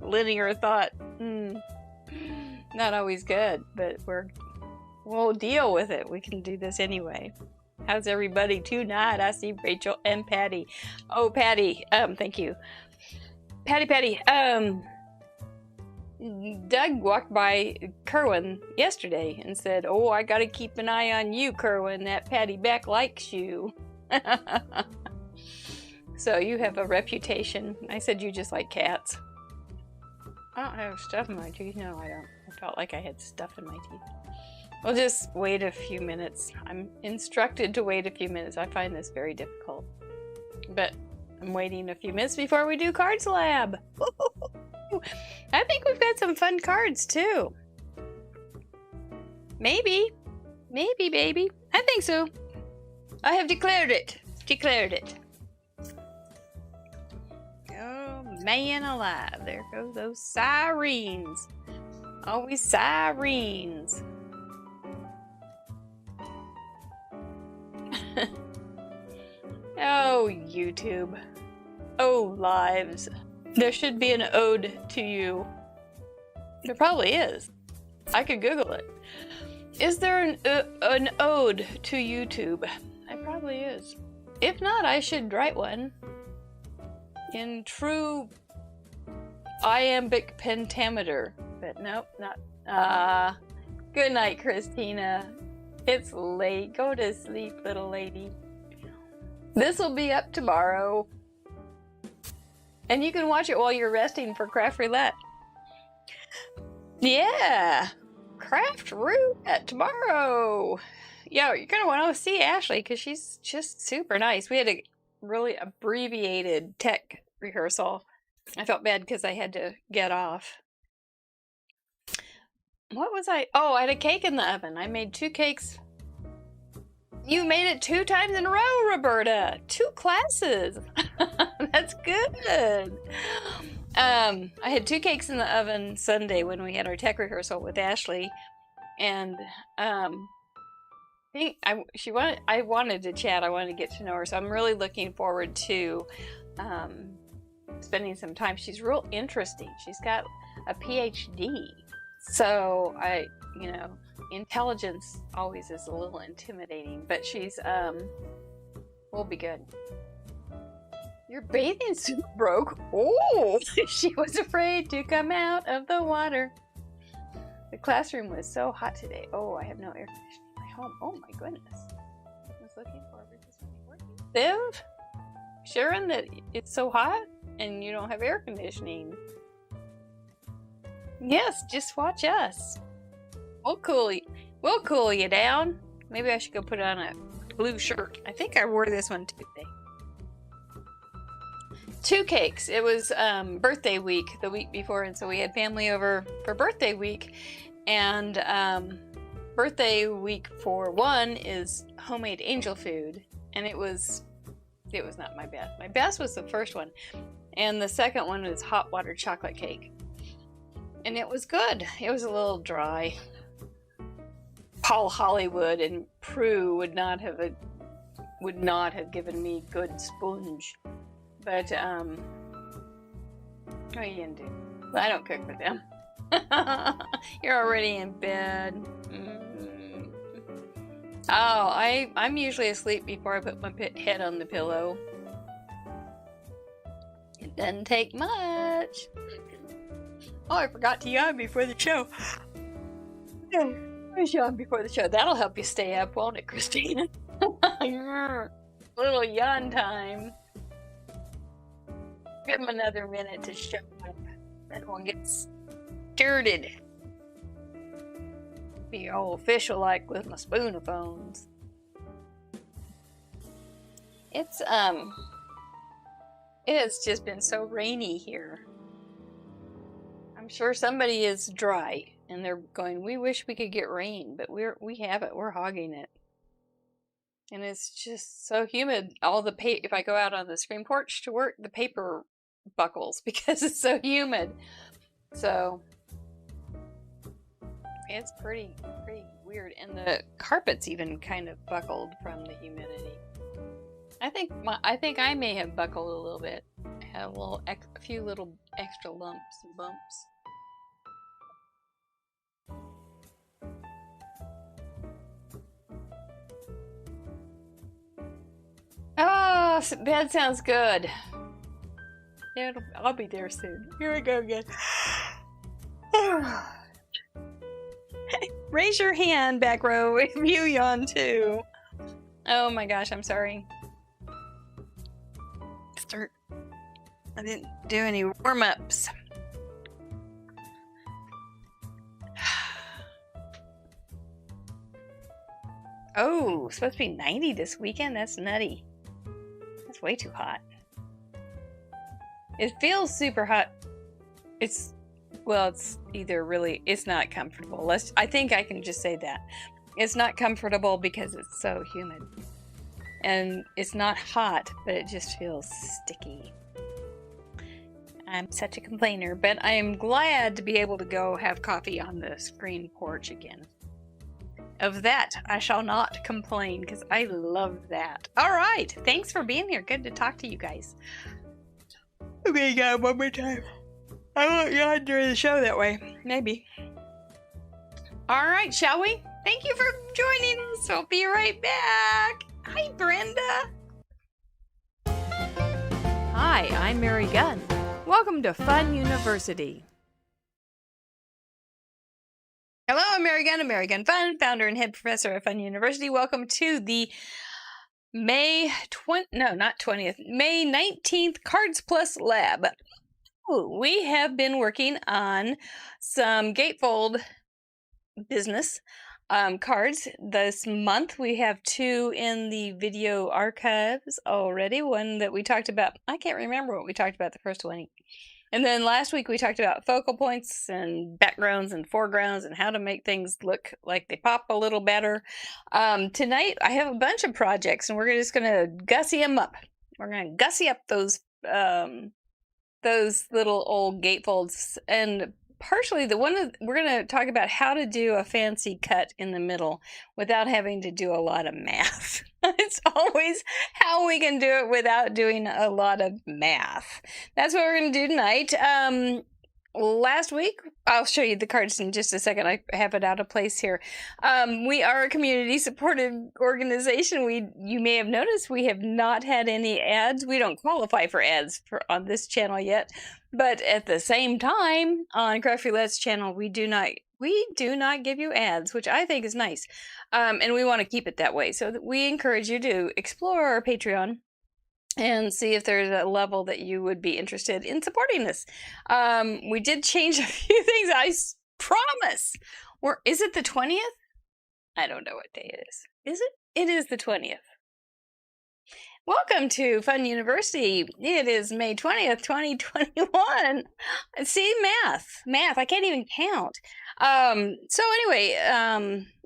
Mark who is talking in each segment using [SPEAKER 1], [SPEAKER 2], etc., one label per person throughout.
[SPEAKER 1] Linear thought. Not always good, but we'll deal with it. We can do this anyway. How's everybody tonight? I see Rachel and Patty. Oh, Patty. Thank you. Patty. Doug walked by Kerwin yesterday and said, "Oh, I gotta keep an eye on you, Kerwin. That Patty Beck likes you." So you have a reputation. I said you just like cats. I don't have stuff in my teeth. No, I don't. I felt like I had stuff in my teeth. We'll just wait a few minutes. I'm instructed to wait a few minutes. I find this very difficult. But I'm waiting a few minutes before we do Cards Lab. I think we've got some fun cards too. Maybe, baby. I think so. I have declared it. Oh, man alive. There go those sirens. Always sirens. Oh, YouTube. Oh, lives. There should be an ode to you. There probably is. I could Google it. Is there an ode to YouTube? There probably is. If not, I should write one. In true iambic pentameter. But nope, not. Good night, Christina. It's late. Go to sleep, little lady. This will be up tomorrow. And you can watch it while you're resting for Craft Roulette. Yeah. Craft Roulette tomorrow. Yo, you're going to want to see Ashley because she's just super nice. We had a really abbreviated tech rehearsal. I felt bad because I had to get off. What was I? Oh, I had a cake in the oven. I made 2 cakes. You made it 2 times in a row, Roberta. 2 classes. That's good. I had 2 cakes in the oven Sunday when we had our tech rehearsal with Ashley, and I wanted to chat. I wanted to get to know her, so I'm really looking forward to spending some time. She's real interesting. She's got a PhD, so intelligence always is a little intimidating, but she's will be good. Your bathing suit broke. Oh, she was afraid to come out of the water. The classroom was so hot today. Oh, I have no air conditioning in my home. Oh my goodness. I was looking forward to something working. Viv, Sharon, that it's so hot and you don't have air conditioning. Yes, just watch us. We'll cool you down. Maybe I should go put on a blue shirt. I think I wore this one Tuesday. 2 cakes. It was birthday week the week before, and so we had family over for birthday week. And birthday week for one is homemade angel food, and it was not my best. My best was the first one, and the second one was hot water chocolate cake, and it was good. It was a little dry. Paul Hollywood and Prue would not have given me good sponge. But, what are you gonna do? I don't cook for them. You're already in bed. Oh, I'm usually asleep before I put my head on the pillow. It doesn't take much. Oh, I forgot to yawn before the show. Yawn before the show. That'll help you stay up, won't it, Christina? Little yawn time. Give him another minute to show up. Then we'll get started. Be all official like with my spoonophones. It has just been so rainy here. I'm sure somebody is dry and they're going, we wish we could get rain, but we have it. We're hogging it. And it's just so humid. If I go out on the screen porch to work, the paper buckles because it's so humid. So it's pretty weird, and the carpet's even kind of buckled from the humidity. I think I may have buckled a little bit. Had a few little extra lumps and bumps. Oh, bed sounds good. Yeah, I'll be there soon. Here we go again. Raise your hand, back row, if you yawn too. Oh my gosh, I'm sorry. I didn't do any warm-ups. Oh, it's supposed to be 90 this weekend? That's nutty. That's way too hot. It feels super hot. It's either really, it's not comfortable. I think I can just say that. It's not comfortable because it's so humid. And it's not hot, but it just feels sticky. I'm such a complainer, but I am glad to be able to go have coffee on the screen porch again. Of that, I shall not complain because I love that. All right, thanks for being here. Good to talk to you guys. Okay, got one more time. I won't yawn during the show that way. Maybe. All right, shall we? Thank you for joining us. I'll be right back. Hi, Brenda.
[SPEAKER 2] Hi, I'm Mary Gunn. Welcome to Fun University.
[SPEAKER 1] Hello, I'm Mary Gunn of Mary Gunn Fun, founder and head professor of Fun University. Welcome to the May 19th Cards Plus Lab. We have been working on some Gatefold business cards this month. We have 2 in the video archives already. One that we talked about, I can't remember what we talked about the first one. And then last week we talked about focal points and backgrounds and foregrounds and how to make things look like they pop a little better. Tonight I have a bunch of projects and we're just going to gussy them up. We're going to gussy up those little old gatefolds, and partially we're going to talk about how to do a fancy cut in the middle without having to do a lot of math. It's always how we can do it without doing a lot of math. That's what we're going to do tonight. Last week, I'll show you the cards in just a second. I have it out of place here. We are a community-supported organization. You may have noticed we have not had any ads. We don't qualify for ads on this channel yet. But at the same time, on Craft Roulette's channel, we do not give you ads, which I think is nice. And we want to keep it that way. So we encourage you to explore our Patreon and see if there's a level that you would be interested in supporting this. We did change a few things, I promise. Is it the 20th? I don't know what day it is. Is it? It is the 20th. Welcome to Fun University. It is May 20th, 2021. See, math. I can't even count. So anyway,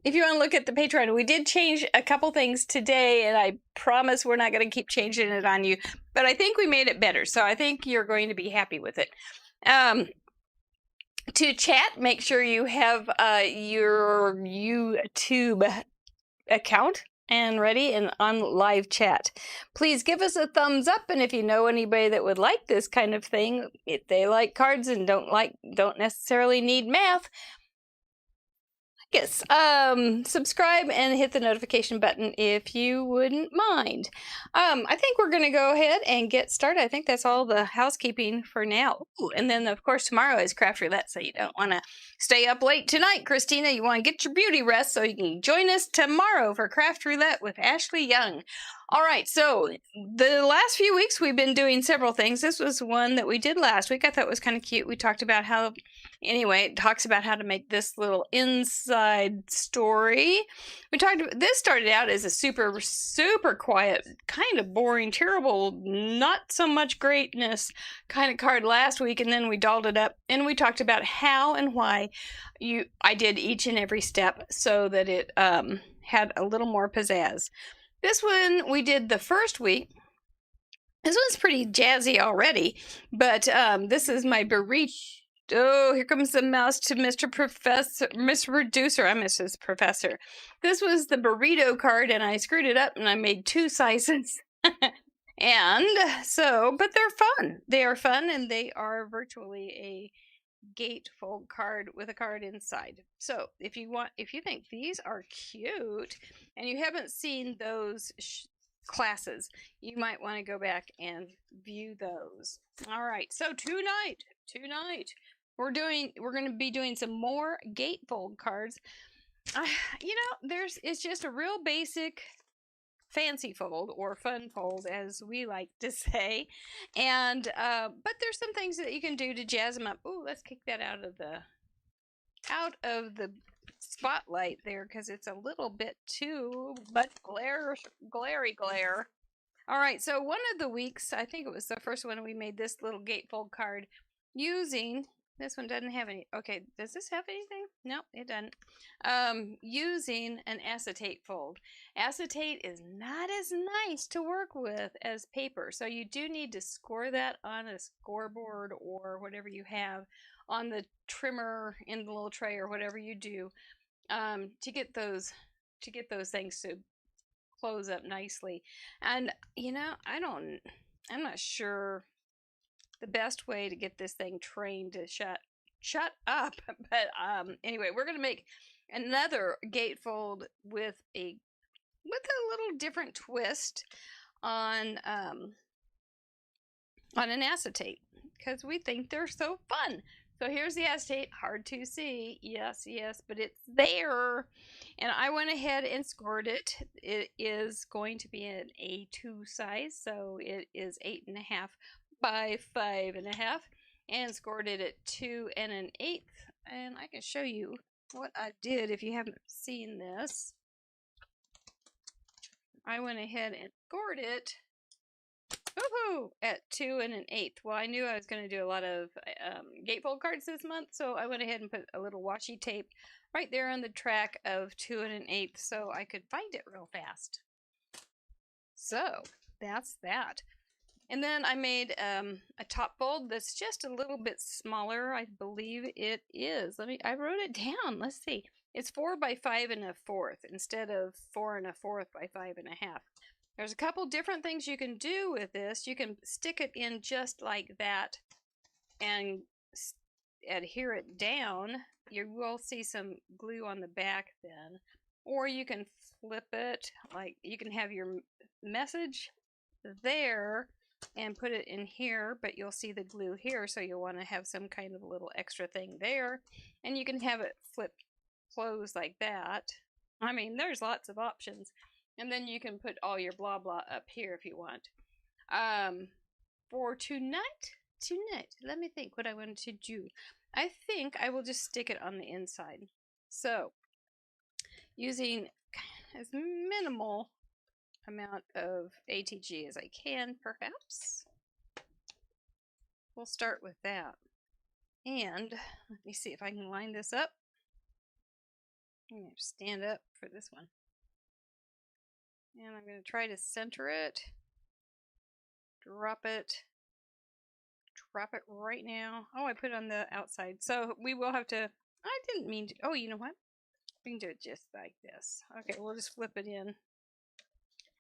[SPEAKER 1] if you want to look at the Patreon, we did change a couple things today, and I promise we're not going to keep changing it on you, but I think we made it better, so I think you're going to be happy with it. To chat, make sure you have your YouTube account and ready and on live chat. Please give us a thumbs up, and if you know anybody that would like this kind of thing, if they like cards and don't necessarily need math, yes, subscribe and hit the notification button if you wouldn't mind. I think we're going to go ahead and get started. I think that's all the housekeeping for now. Ooh, and then, of course, tomorrow is Craft Roulette, so you don't want to stay up late tonight, Christina. You want to get your beauty rest so you can join us tomorrow for Craft Roulette with Ashley Young. All right, so the last few weeks we've been doing several things. This was one that we did last week. I thought it was kind of cute. We talked about it talks about how to make this little inside story. This started out as a super, super quiet, kind of boring, terrible, not so much greatness kind of card last week, and then we dolled it up, and we talked about how and why I did each and every step so that it had a little more pizzazz. This one we did the first week. This one's pretty jazzy already, but this is my burrito. Oh, here comes the mouse to Mr. Producer. I'm Mrs. Professor. This was the burrito card, and I screwed it up, and I made 2 sizes. And so, but they're fun. They are fun, and they are virtually a gatefold card with a card inside. So if you think these are cute and you haven't seen those classes, you might want to go back and view those. All right, so tonight we're going to be doing some more gatefold cards. It's just a real basic fancy fold, or fun fold as we like to say, and but there's some things that you can do to jazz them up. Ooh, let's kick that out of the spotlight there, because it's a little bit too much glare. All right, so one of the weeks, I think it was the first one, we made this little gatefold card using, this one doesn't have any, okay, does this have anything? No, it doesn't. Using an acetate fold. Acetate is not as nice to work with as paper, so you do need to score that on a scoreboard or whatever you have on the trimmer in the little tray or whatever you do, to get those things to close up nicely. And I'm not sure the best way to get this thing trained to shut up. But anyway, we're gonna make another gatefold with a little different twist on an acetate, because we think they're so fun. So here's the acetate, hard to see, yes, but it's there. And I went ahead and scored it. It is going to be an A2 size, so it is 8.5 by 5.5, and scored it at 2 1/8. And I can show you what I did if you haven't seen this. I went ahead and scored it at 2 1/8. Well, I knew I was going to do a lot of gatefold cards this month, so I went ahead and put a little washi tape right there on the track of 2 1/8 so I could find it real fast. So that's that. And then I made a top fold that's just a little bit smaller. I believe it is. I wrote it down. Let's see. It's 4 by 5 1/4 instead of 4 1/4 by 5.5. There's a couple different things you can do with this. You can stick it in just like that and adhere it down. You will see some glue on the back then. Or you can flip it, like you can have your message there and put it in here, but you'll see the glue here, so you'll want to have some kind of a little extra thing there. And you can have it flip closed like that. I mean, there's lots of options. And then you can put all your blah blah up here if you want. For tonight, let me think what I want to do. I think I will just stick it on the inside. So, using as minimal amount of ATG as I can, perhaps. We'll start with that. And let me see if I can line this up. I'm going to stand up for this one. And I'm going to try to center it. Drop it right now. Oh, I put it on the outside. So we will have to, I didn't mean to, oh, you know what? We can do it just like this. Okay, we'll just flip it in.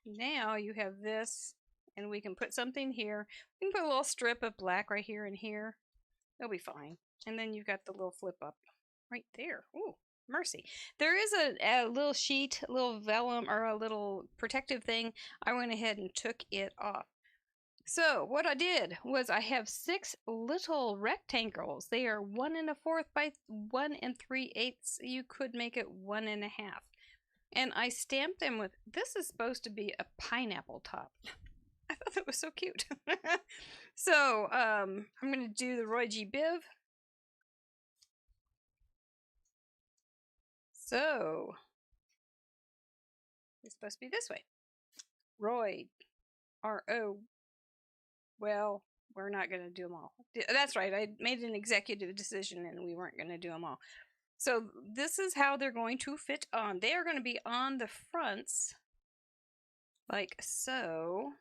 [SPEAKER 1] Now you have this, and we can put something here. We can put a little strip of black right here and here. They'll be fine. And then you've got the little flip up right there. Ooh, mercy. There is a little sheet, a little vellum, or a little protective thing. I went ahead and took it off. So what I did was I have 6 little rectangles. They are 1 1/4 by 1 3/8. You could make it 1 1/2. And I stamped them with, this is supposed to be a pineapple top. I thought that was so cute. So I'm going to do the Roy G. Biv. So it's supposed to be this way. Roy, R-O. Well, we're not going to do them all. That's right. I made an executive decision and we weren't going to do them all. So this is how they're going to fit on. They are going to be on the fronts like so.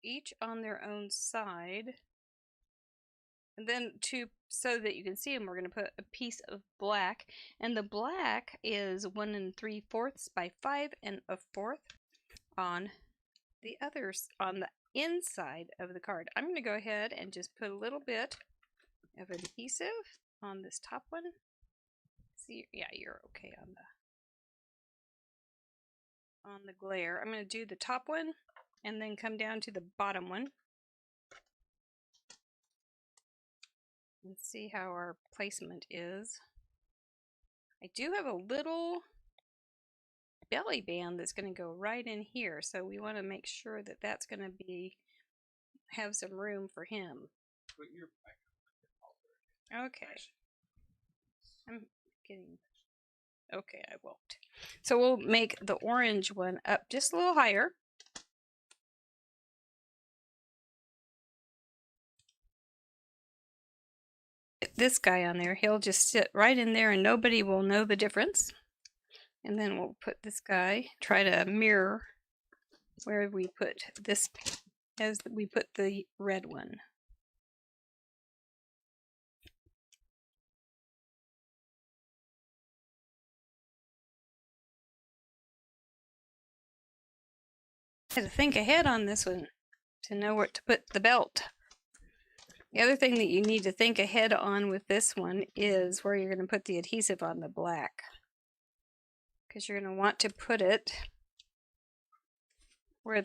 [SPEAKER 1] Each on their own side. And then so that you can see them, we're going to put a piece of black. And the black is 1 3/4 by 5 1/4 on the others on the inside of the card. I'm going to go ahead and just put a little bit of adhesive on this top one. See, yeah, you're okay on the glare. I'm going to do the top one and then come down to the bottom one. And see how our placement is. I do have a little belly band that's going to go right in here, so we want to make sure that that's going to have some room for him. Okay. I'm getting... Okay, I won't. So we'll make the orange one up just a little higher. Get this guy on there. He'll just sit right in there and nobody will know the difference. And then we'll put this guy, try to mirror where we put this as we put the red one. I had to think ahead on this one to know where to put the belt. The other thing that you need to think ahead on with this one is where you're going to put the adhesive on the black. Because you're going to want to put it where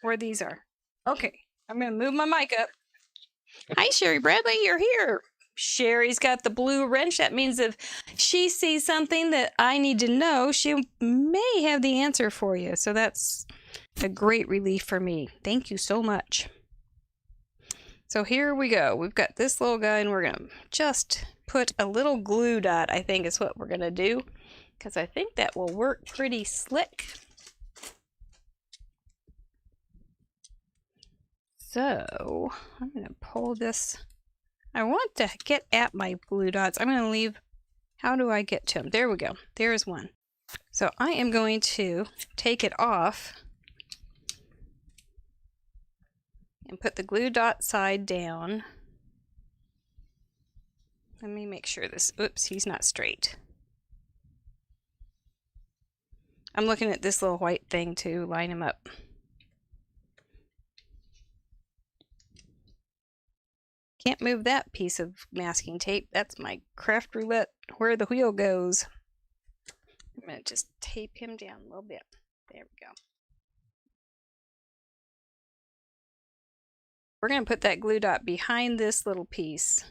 [SPEAKER 1] where these are. Okay, I'm going to move my mic up. Hi, Sherry Bradley, you're here. Sherry's got the blue wrench. That means if she sees something that I need to know, she may have the answer for you. So that's a great relief for me. Thank you so much. So here we go. We've got this little guy and we're going to just put a little glue dot, I think is what we're going to do. Because I think that will work pretty slick. So I'm going to pull this. I want to get at my glue dots. I'm going to leave. How do I get to them? There we go. There's one. So I am going to take it off and put the glue dot side down. Let me make sure this, oops, he's not straight. I'm looking at this little white thing to line him up. Can't move that piece of masking tape. That's my craft roulette where the wheel goes. I'm going to just tape him down a little bit. There we go. We're going to put that glue dot behind this little piece.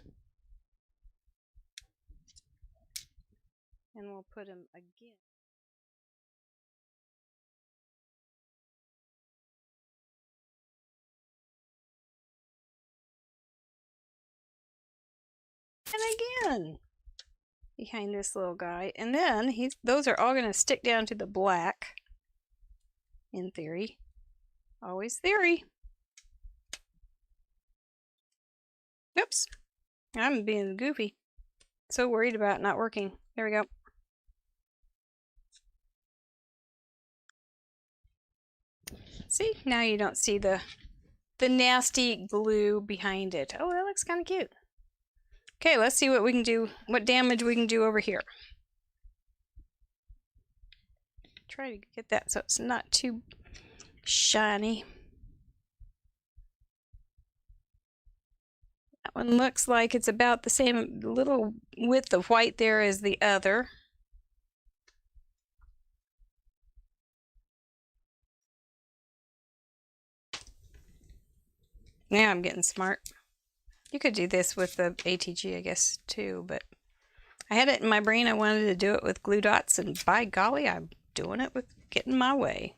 [SPEAKER 1] And we'll put him again. And again behind this little guy, and then those are all going to stick down to the black in theory. Always theory. Oops, I'm being goofy. So worried about not working. There we go. See, now you don't see the nasty glue behind it. Oh, that looks kind of cute. Okay, let's see what we can do, what damage we can do over here. Try to get that so it's not too shiny. That one looks like it's about the same little width of white there as the other. Now I'm getting smart. You could do this with the ATG, I guess, too, but I had it in my brain I wanted to do it with glue dots, and by golly, I'm doing it with getting my way.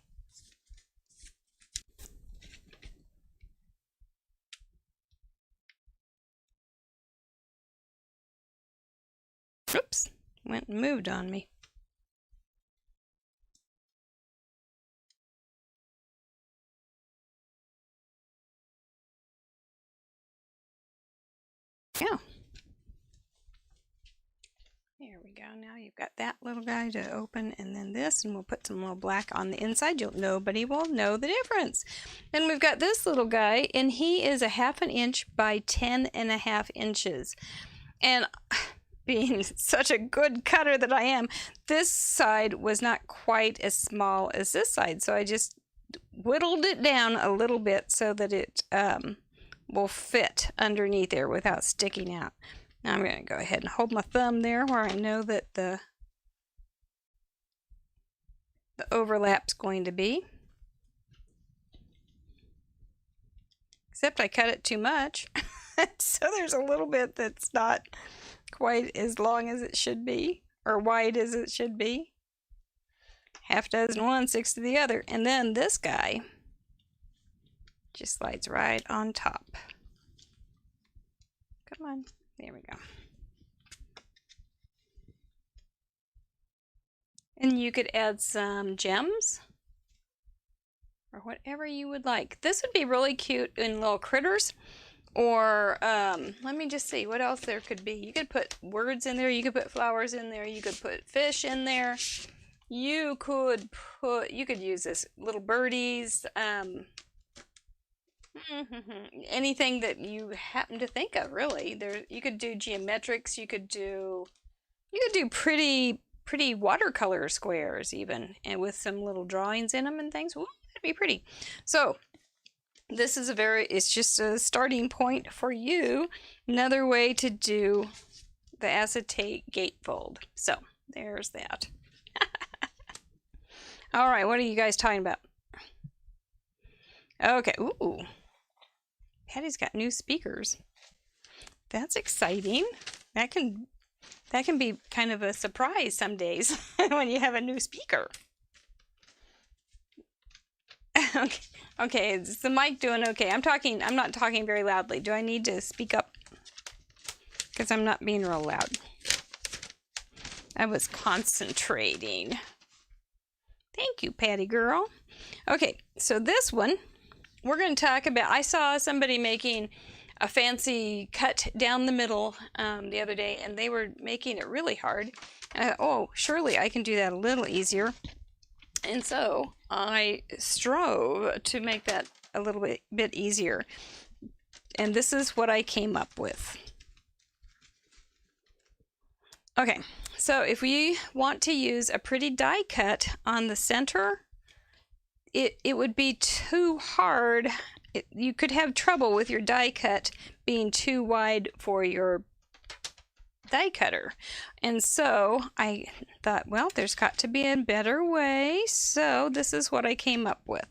[SPEAKER 1] Oops, went and moved on me. Yeah. There we go. Now you've got that little guy to open, and then this, and we'll put some little black on the inside. Nobody will know the difference. Then we've got this little guy, and he is a 1/2 inch by 10.5 inches. And being such a good cutter that I am, this side was not quite as small as this side, so I just whittled it down a little bit so that it will fit underneath there without sticking out. Now I'm going to go ahead and hold my thumb there where I know that the overlap's going to be. Except I cut it too much. So there's a little bit that's not quite as long as it should be, or wide as it should be. Half dozen one, six to the other. And then this guy just slides right on top. Come on. There we go. And you could add some gems or whatever you would like. This would be really cute in little critters. Or let me just see what else there could be. You could put words in there. You could put flowers in there. You could put fish in there. You could use this little birdies. Anything that you happen to think of, really. You could do geometrics. You could do pretty watercolor squares even, and with some little drawings in them and things. Ooh, that'd be pretty. So this is it's just a starting point for you. Another way to do the acetate gatefold. So there's that. All right, what are you guys talking about? Okay, ooh. Patty's got new speakers. That's exciting. That can be kind of a surprise some days when you have a new speaker. Okay, is the mic doing okay? I'm not talking very loudly. Do I need to speak up? Because I'm not being real loud. I was concentrating. Thank you, Patty girl. Okay, so this one, we're going to talk about, I saw somebody making a fancy cut down the middle the other day, and they were making it really hard. Oh, surely I can do that a little easier. And so I strove to make that a little bit easier. And this is what I came up with. Okay, so if we want to use a pretty die cut on the center, it would be too hard. You could have trouble with your die cut being too wide for your die cutter. And so I thought, well, there's got to be a better way. So this is what I came up with.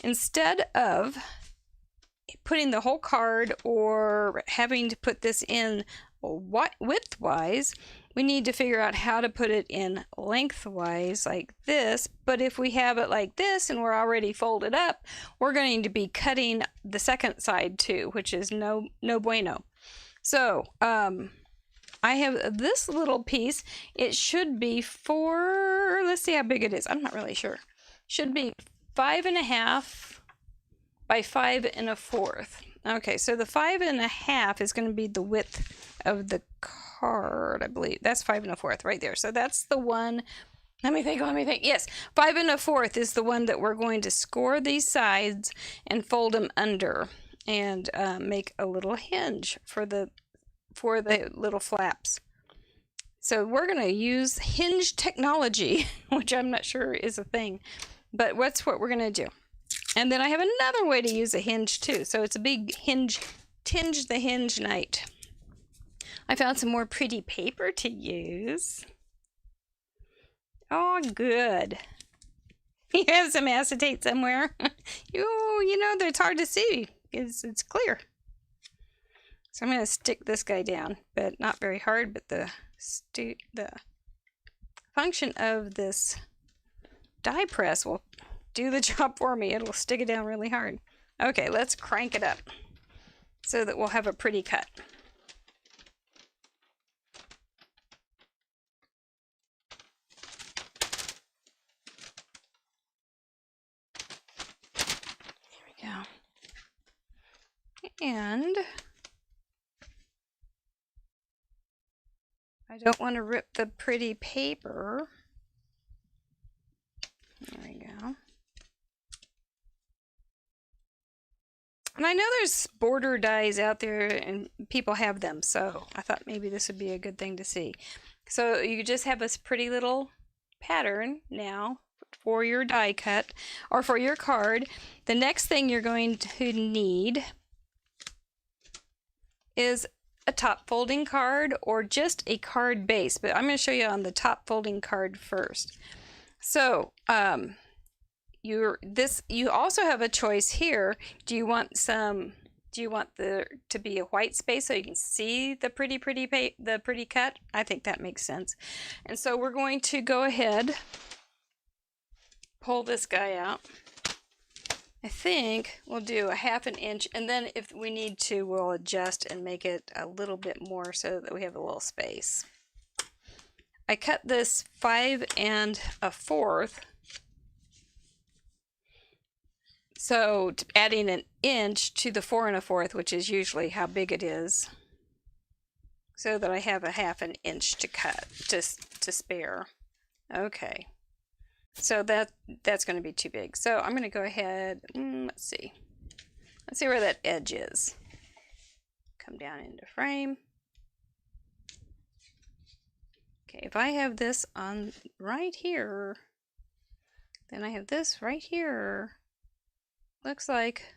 [SPEAKER 1] Instead of putting the whole card or having to put this in widthwise, we need to figure out how to put it in lengthwise like this. But if we have it like this and we're already folded up, we're going to be cutting the second side too, which is no bueno. So I have this little piece. It should be let's see how big it is. I'm not really sure. Should be 5.5 by 5 1/4. Okay, so the 5 1/2 is going to be the width of the card, I believe. That's 5 1/4 right there. So that's the one. Let me think. Yes, 5 1/4 is the one that we're going to score these sides and fold them under and make a little hinge for the little flaps. So we're going to use hinge technology, which I'm not sure is a thing, but that's what we're going to do. And then I have another way to use a hinge too. So it's a big hinge, tinge the hinge night. I found some more pretty paper to use. Oh, good. You have some acetate somewhere. You know, it's hard to see because it's clear. So I'm going to stick this guy down, but not very hard. But the function of this die press will do the job for me. It'll stick it down really hard. Okay, let's crank it up so that we'll have a pretty cut. There we go. And I don't want to rip the pretty paper. There we go. And I know there's border dies out there and people have them, so I thought maybe this would be a good thing to see. So you just have this pretty little pattern now for your die cut or for your card. The next thing you're going to need is a top folding card or just a card base, but I'm going to show you on the top folding card first. So you also have a choice here. Do you want there to be a white space so you can see the pretty cut? I think that makes sense. And so we're going to go ahead, pull this guy out. I think we'll do a 1/2 inch, and then if we need to, we'll adjust and make it a little bit more so that we have a little space. I cut this 5 1/4. So adding an inch to the 4 1/4, which is usually how big it is, so that I have a 1/2 inch to cut, to spare. Okay. So that's going to be too big. So I'm going to go ahead, let's see where that edge is. Come down into frame. Okay, if I have this on right here, then I have this right here. Looks like,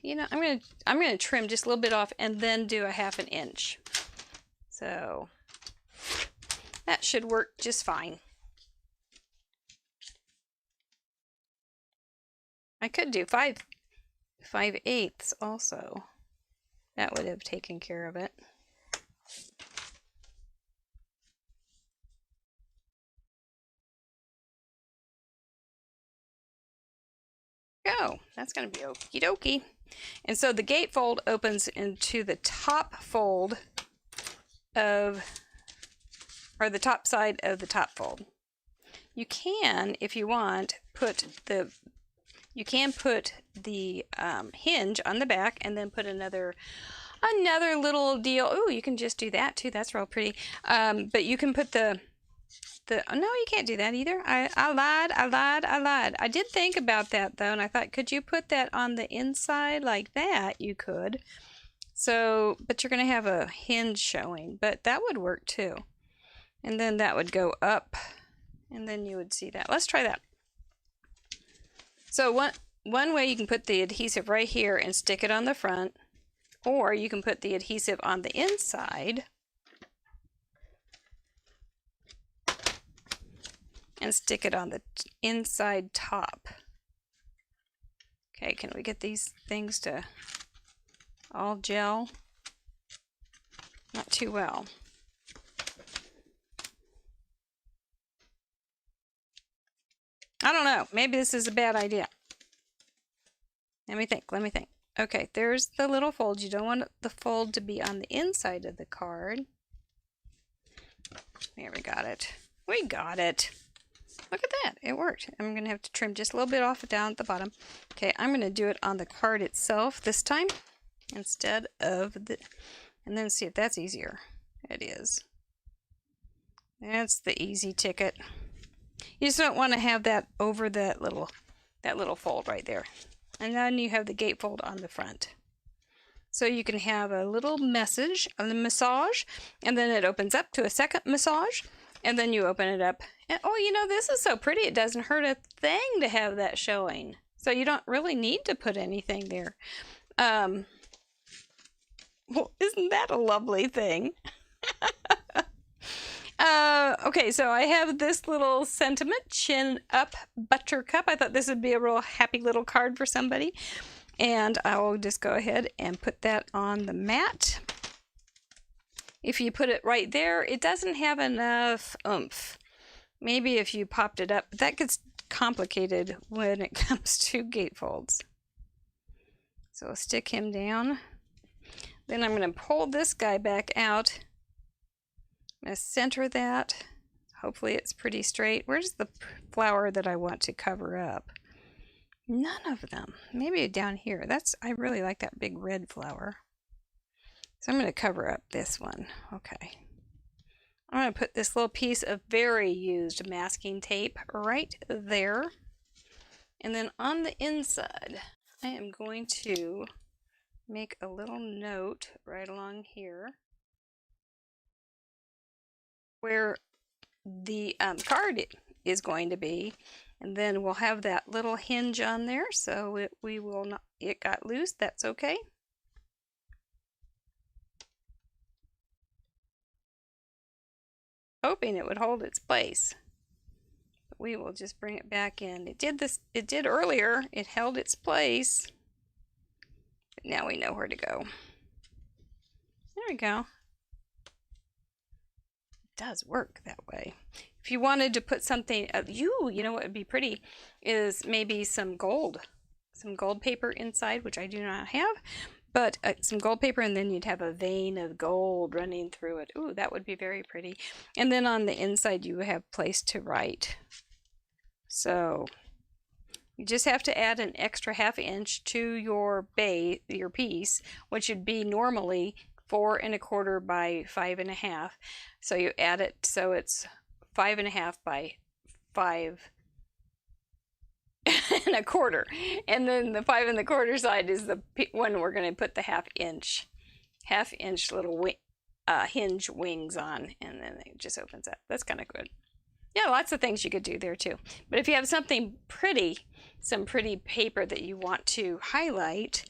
[SPEAKER 1] you know, I'm gonna trim just a little bit off and then do a 1/2 inch. So that should work just fine. I could do 5/8 also. That would have taken care of it. Go. That's going to be okie dokie. And so the gatefold opens into the top fold of, or the top side of the top fold. You can, if you want, put the hinge on the back and then put another little deal. Ooh, you can just do that too. That's real pretty. But you can put oh, no, you can't do that either. I lied. I did think about that though, and I thought, could you put that on the inside like that? You could. So, but you're going to have a hinge showing, but that would work too. And then that would go up, and then you would see that. Let's try that. So one way you can put the adhesive right here and stick it on the front, or you can put the adhesive on the inside and stick it on the inside top. Okay, can we get these things to all gel? Not too well. I don't know. Maybe this is a bad idea. Let me think. Okay, there's the little fold. You don't want the fold to be on the inside of the card. There, we got it. Look at that. It worked. I'm going to have to trim just a little bit off down at the bottom. Okay, I'm going to do it on the card itself this time instead of and then see if that's easier. It is. That's the easy ticket. You just don't want to have that over that little fold right there. And then you have the gatefold on the front. So you can have a little message on the massage, and then it opens up to a second massage, and then you open it up. And oh, you know, this is so pretty. It doesn't hurt a thing to have that showing. So you don't really need to put anything there. Well, isn't that a lovely thing? Okay, so I have this little sentiment, chin up buttercup. I thought this would be a real happy little card for somebody. And I will just go ahead and put that on the mat. If you put it right there, it doesn't have enough oomph. Maybe if you popped it up, but that gets complicated when it comes to gatefolds. So I'll stick him down. Then I'm going to pull this guy back out. I'm going to center that. Hopefully it's pretty straight. Where's the flower that I want to cover up? None of them. Maybe down here. I really like that big red flower. So I'm going to cover up this one. Okay. I'm going to put this little piece of very used masking tape right there. And then on the inside, I am going to make a little note right along here where the card is going to be. And then we'll have that little hinge on there, so we will not, it got loose, that's okay. Hoping it would hold its place. But we will just bring it back in. It did earlier, it held its place. But now we know where to go. There we go. It does work that way. If you wanted to put something, you know what would be pretty is maybe some gold paper inside, which I do not have, but some gold paper, and then you'd have a vein of gold running through it. Ooh, that would be very pretty. And then on the inside, you have place to write. So you just have to add an extra 1/2 inch to your piece, which would be normally 4 1/4 by 5 1/2. So you add it so it's 5 1/2 by 5 1/4, and then the 5 1/4 side is the one we're going to put the 1/2 inch little hinge wings on, and then it just opens up. That's kind of good. Yeah, lots of things you could do there too. But if you have something pretty, some pretty paper that you want to highlight,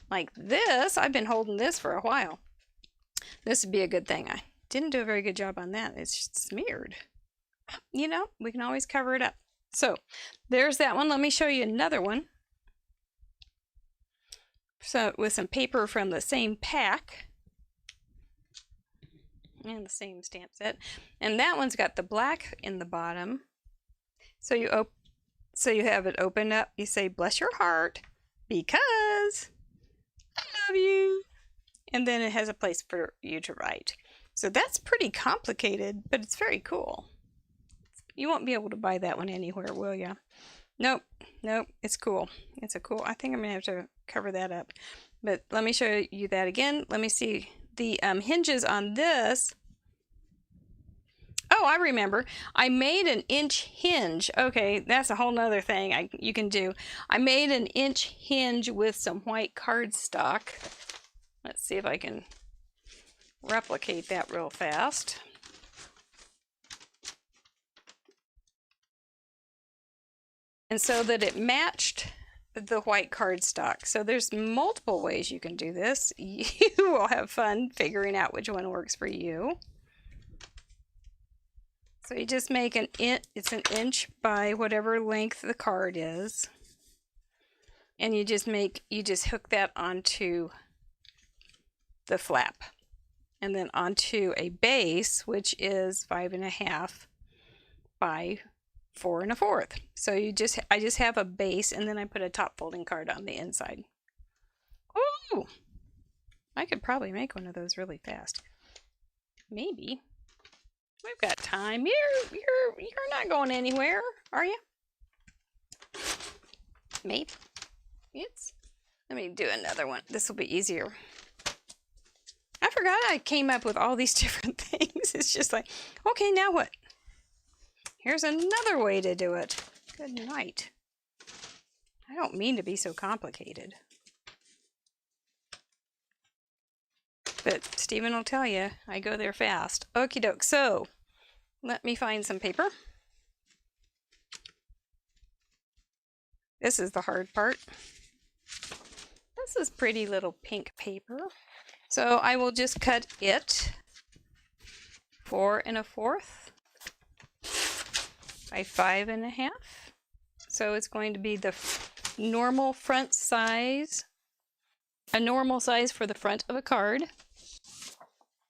[SPEAKER 1] like this, I've been holding this for a while. This would be a good thing. I didn't do a very good job on that. It's smeared. You know, we can always cover it up. So there's that one. Let me show you another one. So with some paper from the same pack and the same stamp set, and that one's got the black in the bottom. So you have it open up. You say, "Bless your heart, because I love you," and then it has a place for you to write. So that's pretty complicated, but it's very cool. You won't be able to buy that one anywhere, will ya? Nope, it's cool. It's a cool, I think I'm gonna have to cover that up. But let me show you that again. Let me see the hinges on this. Oh, I remember. I made an inch hinge. Okay, that's a whole nother thing you can do. I made an inch hinge with some white cardstock. Let's see if I can replicate that real fast. And so that it matched the white cardstock. So there's multiple ways you can do this. You will have fun figuring out which one works for you. So you just make it's an inch by whatever length the card is. And you just hook that onto the flap. And then onto a base, which is 5 1/2 by 4 1/4. So I just have a base, and then I put a top folding card on the inside. Ooh, I could probably make one of those really fast. Maybe. We've got time. You're not going anywhere, are you? Maybe. Let me do another one. This will be easier. I forgot I came up with all these different things. It's just like, okay, now what? Here's another way to do it. Good night. I don't mean to be so complicated. But Stephen will tell you, I go there fast. Okie doke. So, let me find some paper. This is the hard part. This is pretty little pink paper. So I will just cut it 4 1/4 by 5 1/2. So it's going to be the normal front size, a normal size for the front of a card.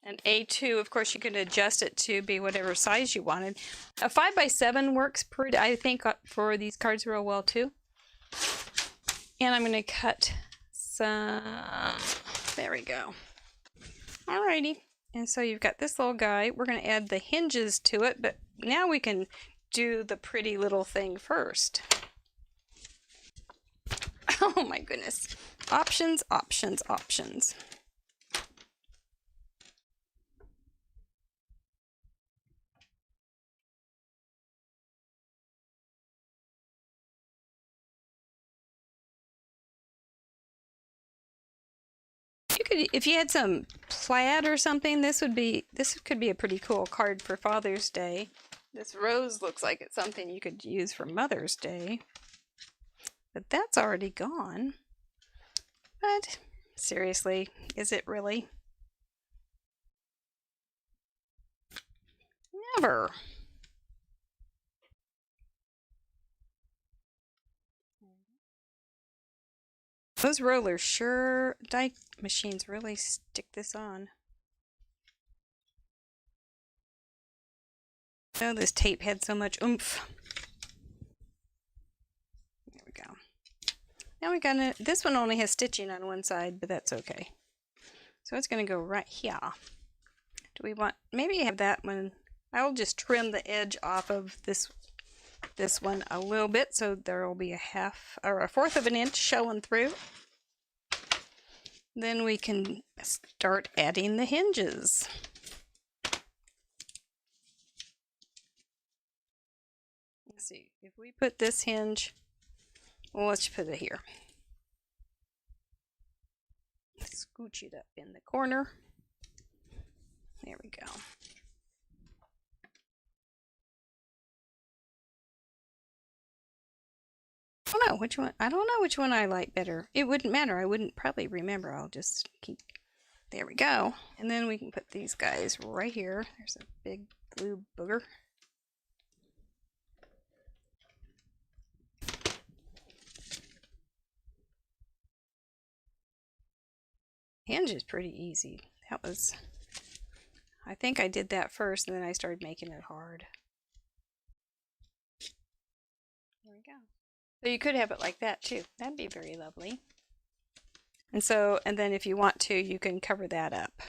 [SPEAKER 1] And A2, of course, you can adjust it to be whatever size you wanted. A 5 by 7 works pretty, I think, for these cards real well too. And I'm going to cut some, there we go. Alrighty, and so you've got this little guy. We're going to add the hinges to it, but now we can do the pretty little thing first. Oh my goodness. Options, options, options. If you had some plaid or something, this could be a pretty cool card for Father's Day. This rose looks like it's something you could use for Mother's Day. But that's already gone. But seriously, is it really? Never. Those rollers sure, die machines really stick this on. Oh, this tape had so much oomph. There we go. Now we got this one only has stitching on one side, but that's okay. So it's going to go right here. Do we want, maybe have that one, I'll just trim the edge off of this one a little bit, so there will be a half or a fourth of an inch showing through. Then we can start adding the hinges. Let's see, if we put this hinge, well, let's put it here. Scooch it up in the corner. There we go. I don't know which one. I don't know which one I like better. It wouldn't matter. I wouldn't probably remember. I'll just keep. There we go. And then we can put these guys right here. There's a big blue booger. Hinge is pretty easy. That was. I think I did that first, and then I started making it hard. There we go. So you could have it like that too. That'd be very lovely. And so, and then if you want to, you can cover that up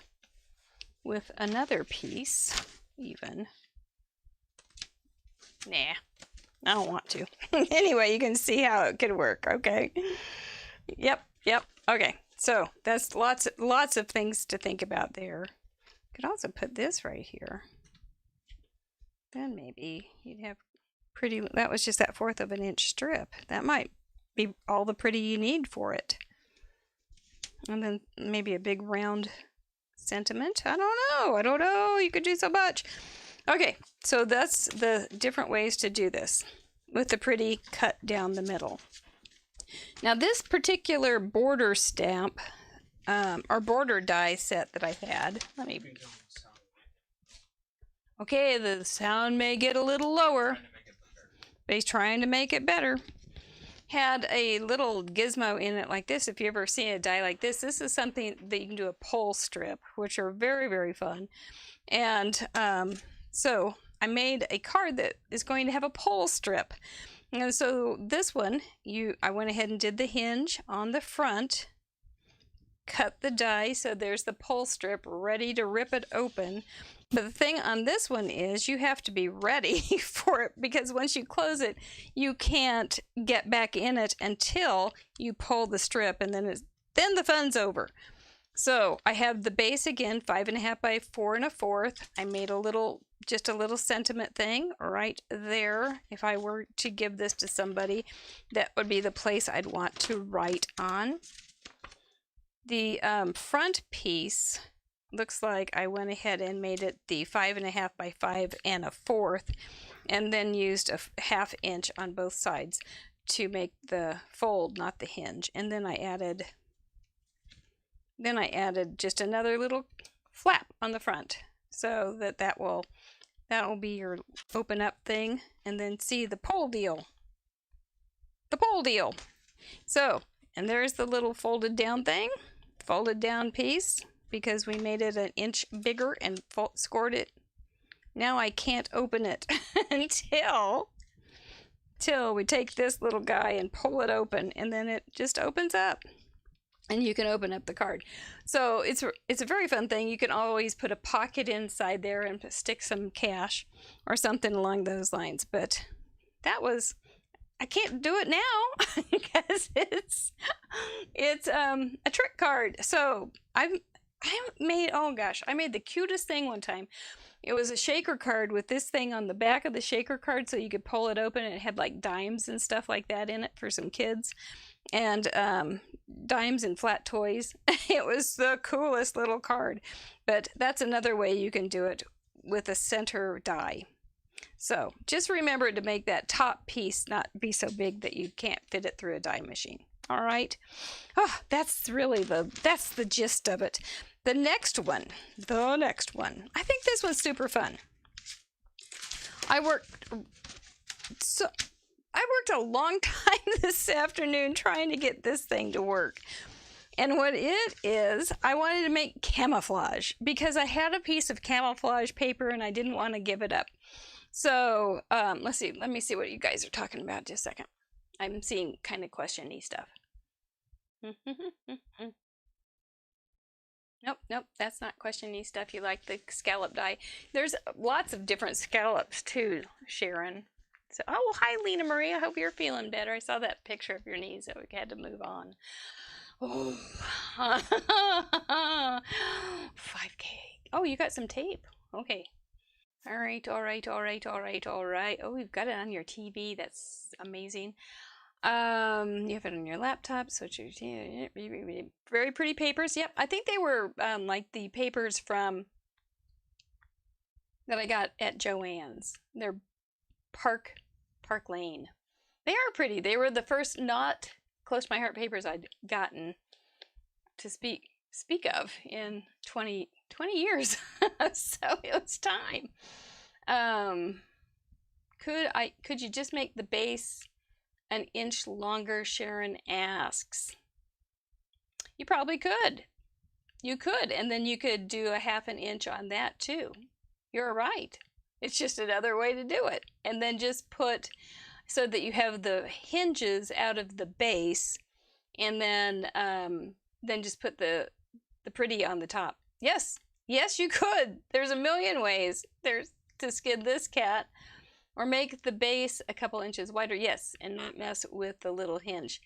[SPEAKER 1] with another piece, even. Nah, I don't want to. Anyway, you can see how it could work, okay? Yep. Okay, so that's lots of things to think about there. Could also put this right here. Then maybe you'd have pretty, that was just that fourth of an inch strip. That might be all the pretty you need for it. And then maybe a big round sentiment. I don't know. You could do so much. Okay, so that's the different ways to do this with the pretty cut down the middle. Now this particular border stamp, or border die set that I had, let me... Okay, the sound may get a little lower, but he's trying to make it better. Had a little gizmo in it like this. If you ever seen a die like this is something that you can do a pole strip, which are very, very fun. And so I made a card that is going to have a pole strip. And so this one, I went ahead and did the hinge on the front, cut the die, so there's the pole strip ready to rip it open. But the thing on this one is you have to be ready for it, because once you close it, you can't get back in it until you pull the strip, and then the fun's over. So I have the base again, 5.5 by 4 1/4. I made just a little sentiment thing right there. If I were to give this to somebody, that would be the place I'd want to write on. The front piece looks like I went ahead and made it the 5.5 by 5 1/4, and then used a 1/2 inch on both sides to make the fold, not the hinge. And then I added just another little flap on the front, so that will be your open up thing. And then see the pole deal. So, and there's the little folded down thing, folded down piece, because we made it 1 inch bigger and scored it. Now I can't open it until we take this little guy and pull it open, and then it just opens up and you can open up the card. So it's a very fun thing. You can always put a pocket inside there and stick some cash or something along those lines. But I can't do it now because it's a trick card. So I made the cutest thing one time. It was a shaker card with this thing on the back of the shaker card, so you could pull it open, and it had like dimes and stuff like that in it for some kids, and dimes and flat toys. It was the coolest little card. But that's another way you can do it with a center die. So just remember to make that top piece not be so big that you can't fit it through a die machine. All right. Oh, that's the gist of it. The next one. I think this one's super fun. I worked a long time this afternoon trying to get this thing to work. And what it is, I wanted to make camouflage because I had a piece of camouflage paper and I didn't want to give it up. So let's see. Let me see what you guys are talking about just a second. I'm seeing kind of question-y stuff. Nope, that's not question-y stuff. You like the scallop die. There's lots of different scallops too, Sharon. So, oh, hi, Lena Marie. I hope you're feeling better. I saw that picture of your knees, so we had to move on. Oh, 5K. Oh, you got some tape. Okay. All right. Oh, you've got it on your TV. That's amazing. You have it on your laptop, so very pretty papers. Yep, I think they were like the papers from that I got at Joann's. They're Park Lane. They are pretty. They were the first not close to my heart papers I'd gotten to speak of in 20 years. So it was time. Could you just make the base an inch longer? Sharon asks. You probably could. You could, and then you could do a half an inch on that too. You're right. It's just another way to do it. And then just put so that you have the hinges out of the base, and then just put the pretty on the top. Yes, you could. There's a million ways. There's to skid this cat. Or make the base a couple inches wider, yes, and not mess with the little hinge.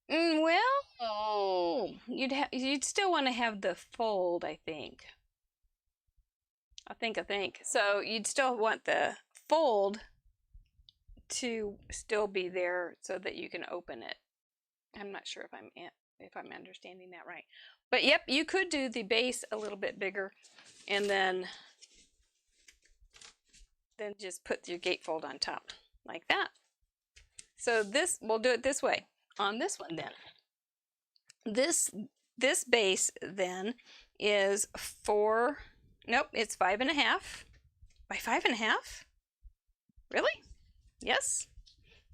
[SPEAKER 1] Well, you'd still want to have the fold, I think. I think. So you'd still want the fold to still be there so that you can open it. I'm not sure if I'm understanding that right. But yep, you could do the base a little bit bigger, and then just put your gatefold on top like that. So we'll do it this way on this one then. This base then is it's 5.5 by 5.5. Really? Yes.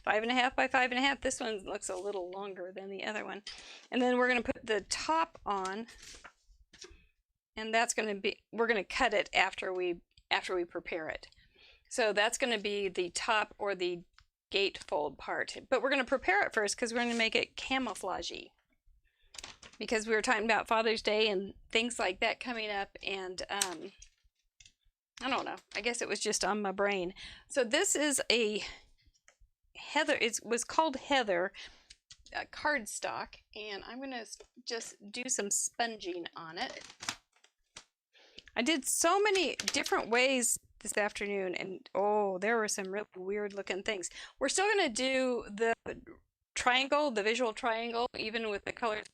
[SPEAKER 1] 5.5 by 5.5. This one looks a little longer than the other one. And then we're going to put the top on, and we're going to cut it after we prepare it. So that's going to be the top or the gatefold part. But we're going to prepare it first because we're going to make it camouflagey. Because we were talking about Father's Day and things like that coming up. And I don't know. I guess it was just on my brain. So this is a Heather. It was called Heather cardstock. And I'm going to just do some sponging on it. I did so many different ways this afternoon, and there were some really weird looking things. We're still going to do the triangle, the visual triangle, even with the colors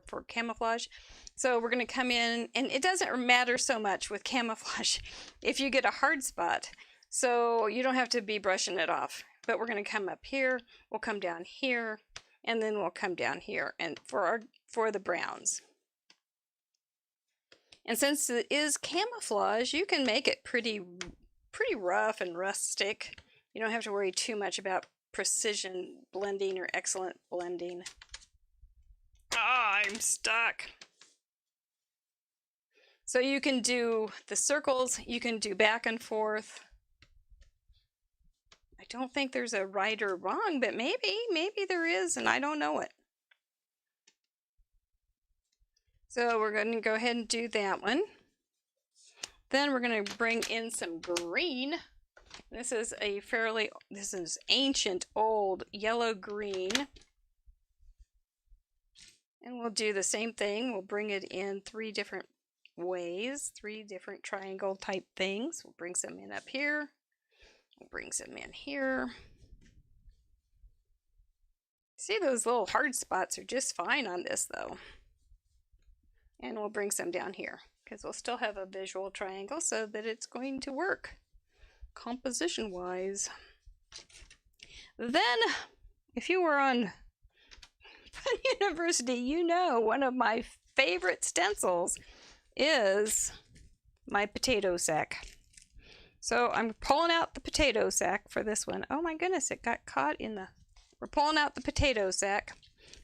[SPEAKER 1] for camouflage. So we're going to come in, and it doesn't matter so much with camouflage if you get a hard spot, so you don't have to be brushing it off. But we're going to come up here, we'll come down here, and then we'll come down here, and for the browns. And since it is camouflage, you can make it pretty rough and rustic. You don't have to worry too much about precision blending or excellent blending. I'm stuck. So you can do the circles, you can do back and forth. I don't think there's a right or wrong, but maybe there is, and I don't know it. So we're going to go ahead and do that one. Then we're going to bring in some green. This is ancient old yellow green. And we'll do the same thing. We'll bring it in 3 different ways, 3 different triangle type things. We'll bring some in up here. We'll bring some in here. See, those little hard spots are just fine on this though. And we'll bring some down here because we'll still have a visual triangle so that it's going to work. composition-wise. Then, if you were on Fun University, you know one of my favorite stencils is my potato sack. So I'm pulling out the potato sack for this one. Oh my goodness, it got caught in the... We're pulling out the potato sack,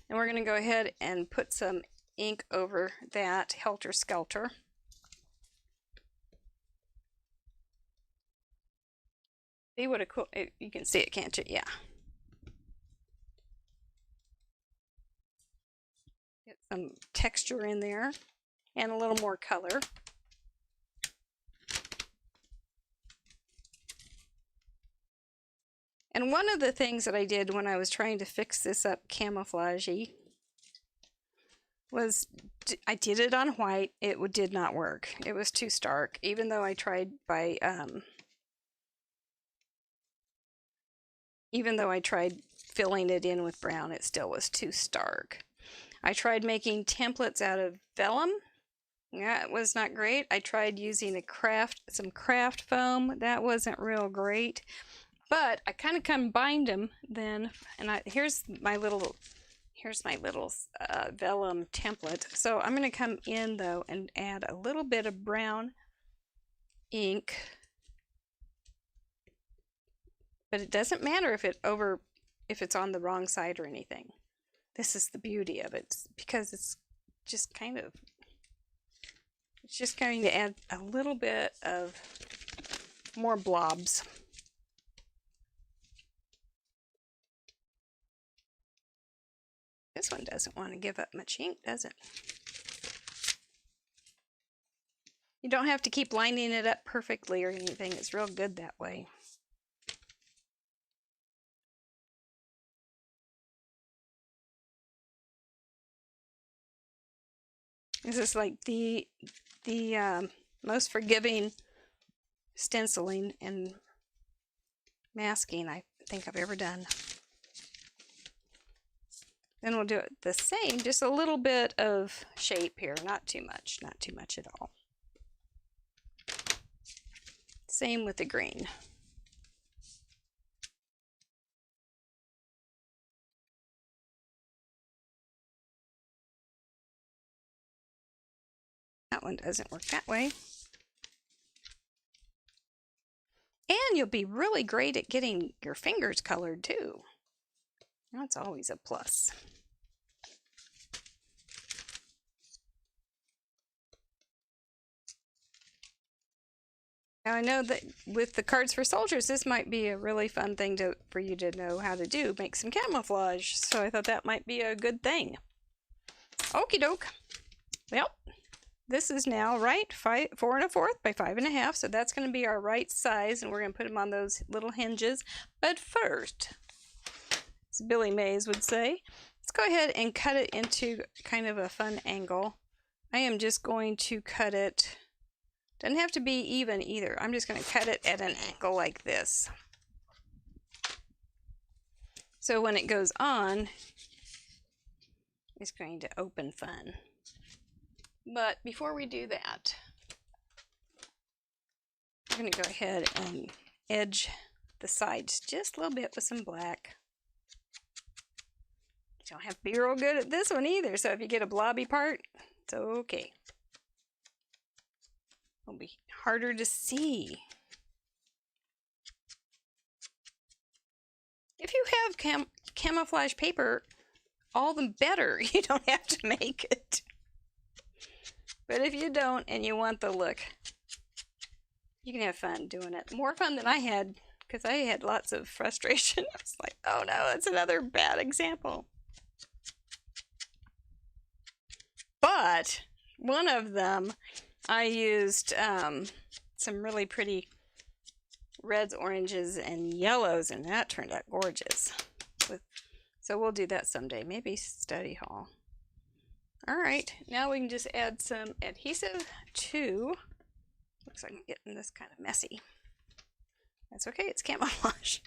[SPEAKER 1] and we're going to go ahead and put some ink over that, helter skelter. See what a cool... You can see it, can't you? Yeah. Get some texture in there and a little more color. And one of the things that I did when I was trying to fix this up camouflagey was I did it on white. It did not work. It was too stark. Even though I tried by filling it in with brown, it still was too stark. I tried making templates out of vellum. That was not great. I tried using some craft foam. That wasn't real great. But I kind of combined them then, and here's my little vellum template. So I'm going to come in though and add a little bit of brown ink. But it doesn't matter if it's on the wrong side or anything. This is the beauty of it, because it's just going to add a little bit of more blobs. This one doesn't want to give up much ink, does it? You don't have to keep lining it up perfectly or anything. It's real good that way. This is like the most forgiving stenciling and masking I think I've ever done. Then we'll do it the same, just a little bit of shape here, not too much at all. Same with the green. That one doesn't work that way. And you'll be really great at getting your fingers colored too. That's always a plus. Now I know that with the cards for soldiers, this might be a really fun thing for you to know how to do, make some camouflage. So I thought that might be a good thing. Okie doke. Well, this is now 4 1/4 by 5 1/2, so that's going to be our right size, and we're going to put them on those little hinges. But first, as Billy Mays would say, let's go ahead and cut it into kind of a fun angle. I am just going to cut it. Doesn't have to be even either. I'm just going to cut it at an angle like this. So when it goes on, it's going to open fun. But before we do that, I'm going to go ahead and edge the sides just a little bit with some black. You don't have to be real good at this one either, so if you get a blobby part, it's okay. It'll be harder to see. If you have camouflage paper, all the better. You don't have to make it. But if you don't and you want the look, you can have fun doing it. More fun than I had, because I had lots of frustration. I was like, oh no, that's another bad example. But one of them, I used some really pretty reds, oranges, and yellows, and that turned out gorgeous. So we'll do that someday, maybe study hall. All right, now we can just add some adhesive to, looks like I'm getting this kind of messy. That's okay, it's camouflage.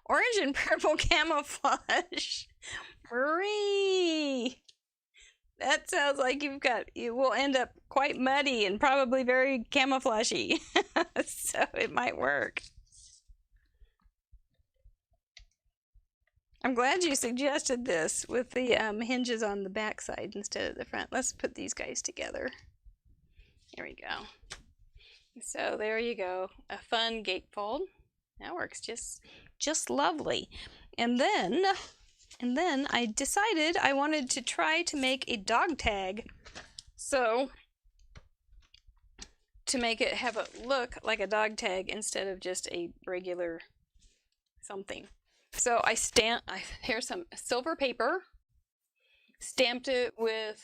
[SPEAKER 1] Orange and purple camouflage. Marie! That sounds like you will end up quite muddy and probably very camouflagey. So it might work. I'm glad you suggested this with the hinges on the back side instead of the front. Let's put these guys together. There we go. So there you go. A fun gatefold. That works just lovely. And then I decided I wanted to try to make a dog tag. So to make it have a look like a dog tag instead of just a regular something. So here's some silver paper, stamped it with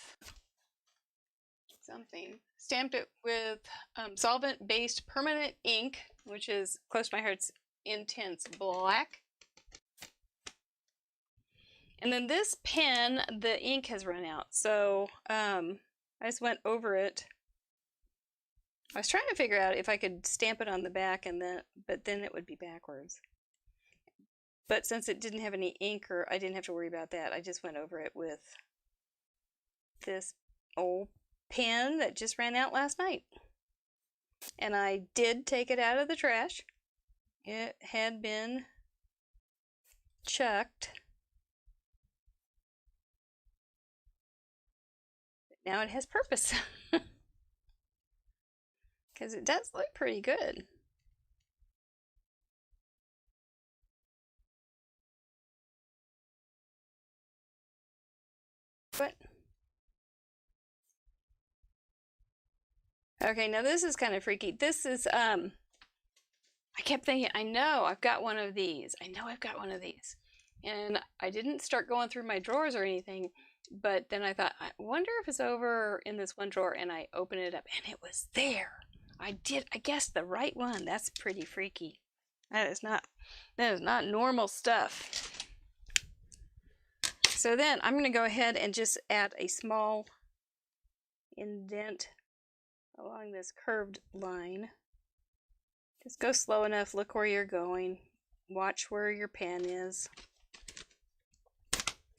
[SPEAKER 1] solvent-based permanent ink, which is close to my heart's intense black. And then this pen, the ink has run out, so I just went over it. I was trying to figure out if I could stamp it on the back, but then it would be backwards. But since it didn't have any ink, I didn't have to worry about that. I just went over it with this old pen that just ran out last night. And I did take it out of the trash. It had been chucked. But now it has purpose. Because it does look pretty good. But okay, now this is kind of freaky. This is I kept thinking, I know I've got one of these. And I didn't start going through my drawers or anything, but then I thought, I wonder if it's over in this one drawer, and I opened it up and it was there. I guessed the right one. That's pretty freaky. That is not normal stuff. So then I'm going to go ahead and just add a small indent along this curved line. Just go slow enough, look where you're going, watch where your pen is.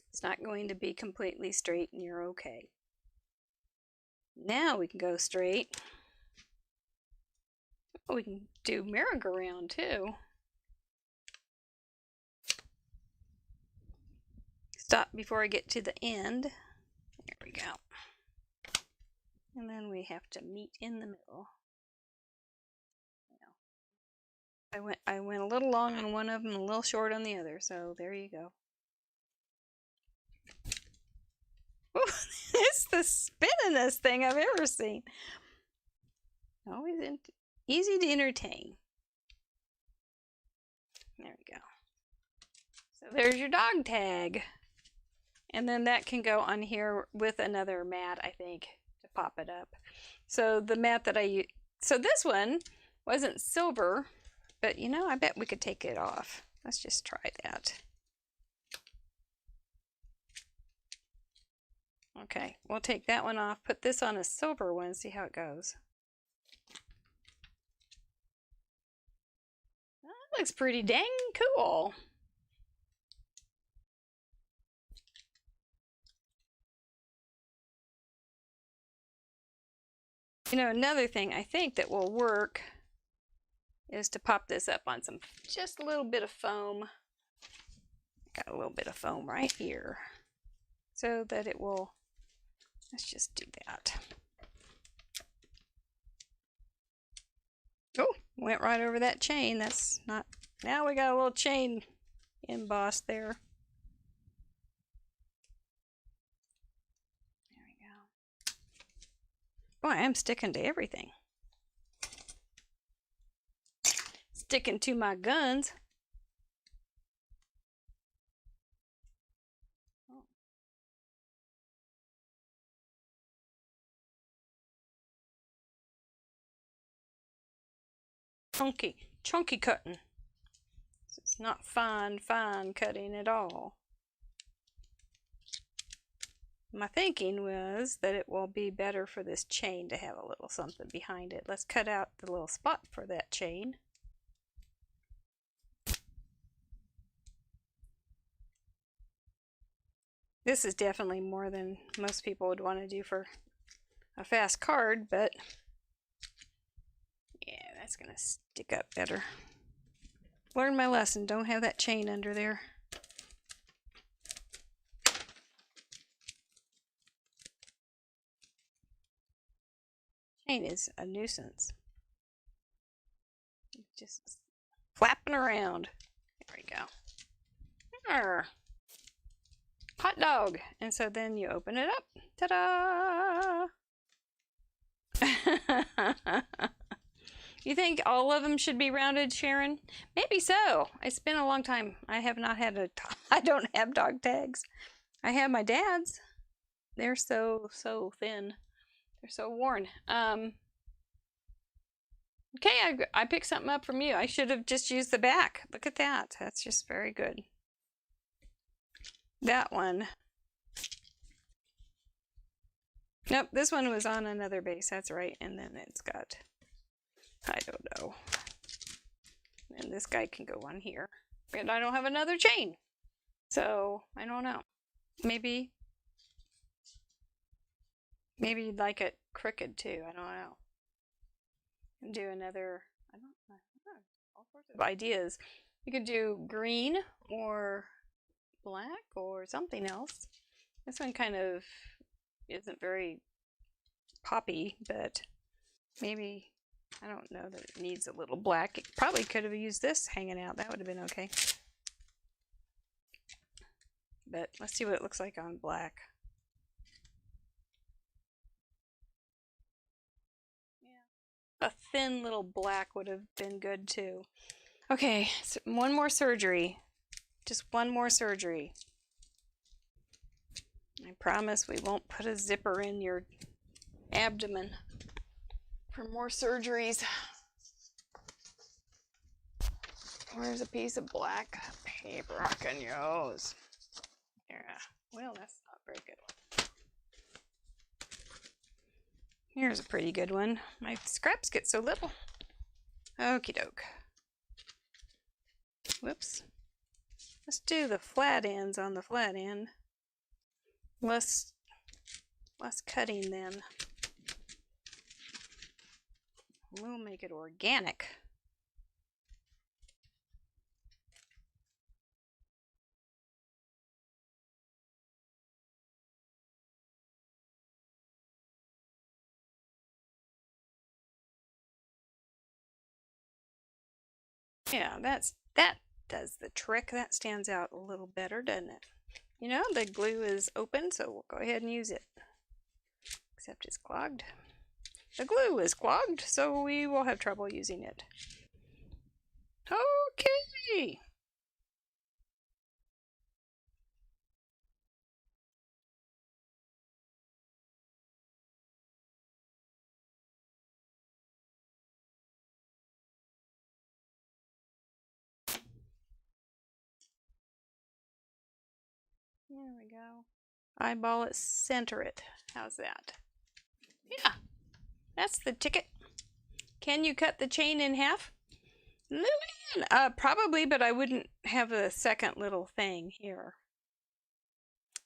[SPEAKER 1] It's not going to be completely straight and you're okay. Now we can go straight. Oh, we can do merry-go-round too. Stop before I get to the end. There we go. And then we have to meet in the middle. I went a little long on one of them, a little short on the other, so there you go. Ooh, it's the spinningest thing I've ever seen. Always easy to entertain. There we go. So there's your dog tag. And then that can go on here with another mat, I think, to pop it up. So the mat that I use, so this one wasn't silver, but you know, I bet we could take it off. Let's just try that. Okay, we'll take that one off, put this on a silver one, see how it goes. That looks pretty dang cool. You know, another thing I think that will work is to pop this up on just a little bit of foam. Got a little bit of foam right here so that it will, let's just do that. Oh, went right over that chain. That's not, now we got a little chain embossed there. Boy, I'm sticking to everything. Sticking to my guns. Oh. Chunky cutting. It's not fine cutting at all. My thinking was that it will be better for this chain to have a little something behind it. Let's cut out the little spot for that chain.
[SPEAKER 3] This is definitely more than most people would want to do for a fast card, but yeah, that's gonna stick up better. Learn my lesson, don't have that chain under there. Chain is a nuisance. Just flapping around. There we go. Arr. Hot dog. And so then you open it up. Ta-da! You think all of them should be rounded, Sharon? Maybe so. It's been a long time. I have not had I don't have dog tags. I have my dad's. They're so thin. They're so worn. Okay, I picked something up from you. I should have just used the back. Look at that. That's just very good. That one. Nope, this one was on another base. That's right. And then it's got, I don't know. And this guy can go on here. And I don't have another chain. So, I don't know. Maybe you'd like it crooked too. I don't know. And do another, I don't know, all sorts of ideas. You could do green or black or something else. This one kind of isn't very poppy, but maybe, I don't know that it needs a little black. It probably could have used this hanging out. That would have been okay. But let's see what it looks like on black. Yeah. A thin little black would have been good too. Okay, so one more surgery. Just one more surgery. I promise we won't put a zipper in your abdomen for more surgeries. Where's a piece of black paper I can use? Yeah, well, that's not very good. Here's a pretty good one. My scraps get so little. Okie doke. Whoops. Let's do the flat ends on the flat end. Less cutting then. We'll make it organic. Yeah, that does the trick. That stands out a little better, doesn't it? You know, the glue is open, so we'll go ahead and use it. Except it's clogged. The glue is clogged, so we will have trouble using it. Okay. There we go. Eyeball it, center it. How's that? Yeah, that's the ticket. Can you cut the chain in half? Lillian, probably, but I wouldn't have a second little thing here.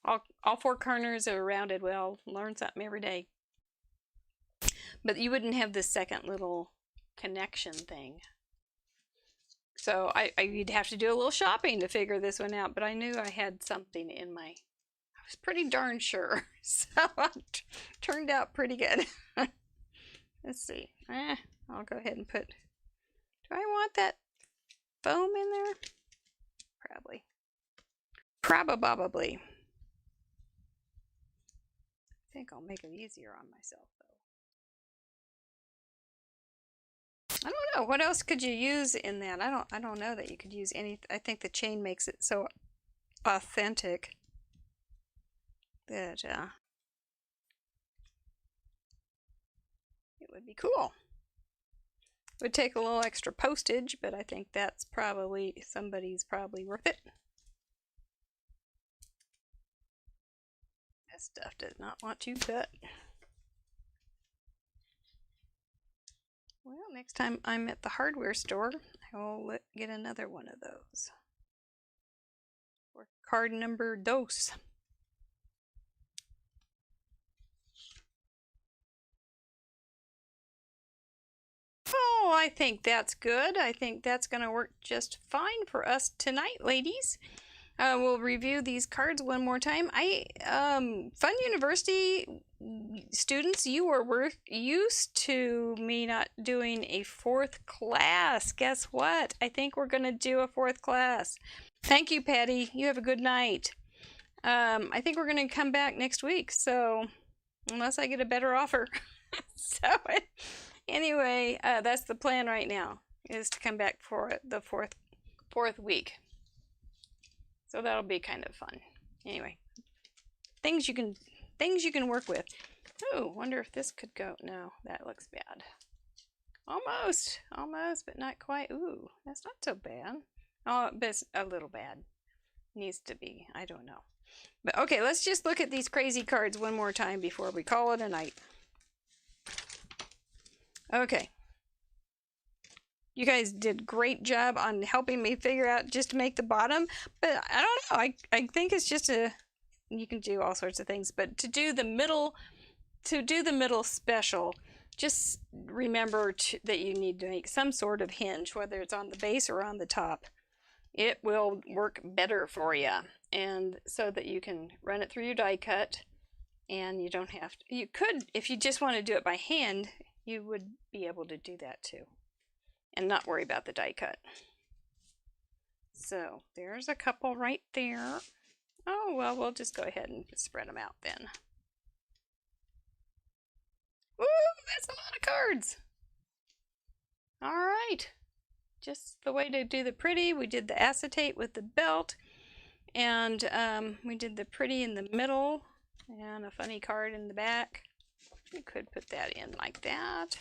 [SPEAKER 3] All four corners are rounded. Well, learn something every day. But you wouldn't have this second little connection thing. So you'd have to do a little shopping to figure this one out, but I knew I had something in my, I was pretty darn sure. So it turned out pretty good. Let's see. I'll go ahead and put, do I want that foam in there? Probably. Probably. I think I'll make it easier on myself though. I don't know. What else could you use in that? I don't know that you could use any. I think the chain makes it so authentic that it would be cool. It would take a little extra postage, but I think that's probably, somebody's probably worth it. That stuff does not want to cut. Well, next time I'm at the hardware store, I'll get another one of those. Or card number dos. I think that's good. I think that's going to work just fine for us tonight, ladies. We'll review these cards one more time. Fun University students, you are used to me not doing a fourth class. Guess what? I think we're going to do a fourth class. Thank you, Patty. You have a good night. I think we're going to come back next week, so unless I get a better offer. So anyway, that's the plan right now, is to come back for the fourth week. So that'll be kind of fun. Anyway, things you can work with. Oh, wonder if this could go. No, that looks bad. Almost, but not quite. Ooh, that's not so bad. Oh, but it's a little bad. Needs to be. I don't know. But okay, let's just look at these crazy cards one more time before we call it a night. Okay. You guys did a great job on helping me figure out just to make the bottom, but I don't know. I think it's just you can do all sorts of things, but to do the middle special, just remember that you need to make some sort of hinge, whether it's on the base or on the top. It will work better for you, and so that you can run it through your die cut, and you don't have to. You could, if you just want to do it by hand, you would be able to do that too, and not worry about the die cut. So there's a couple right there. Oh, well, we'll just go ahead and spread them out then. Woo, that's a lot of cards. All right. Just the way to do the pretty. We did the acetate with the belt, and we did the pretty in the middle, and a funny card in the back. You could put that in like that.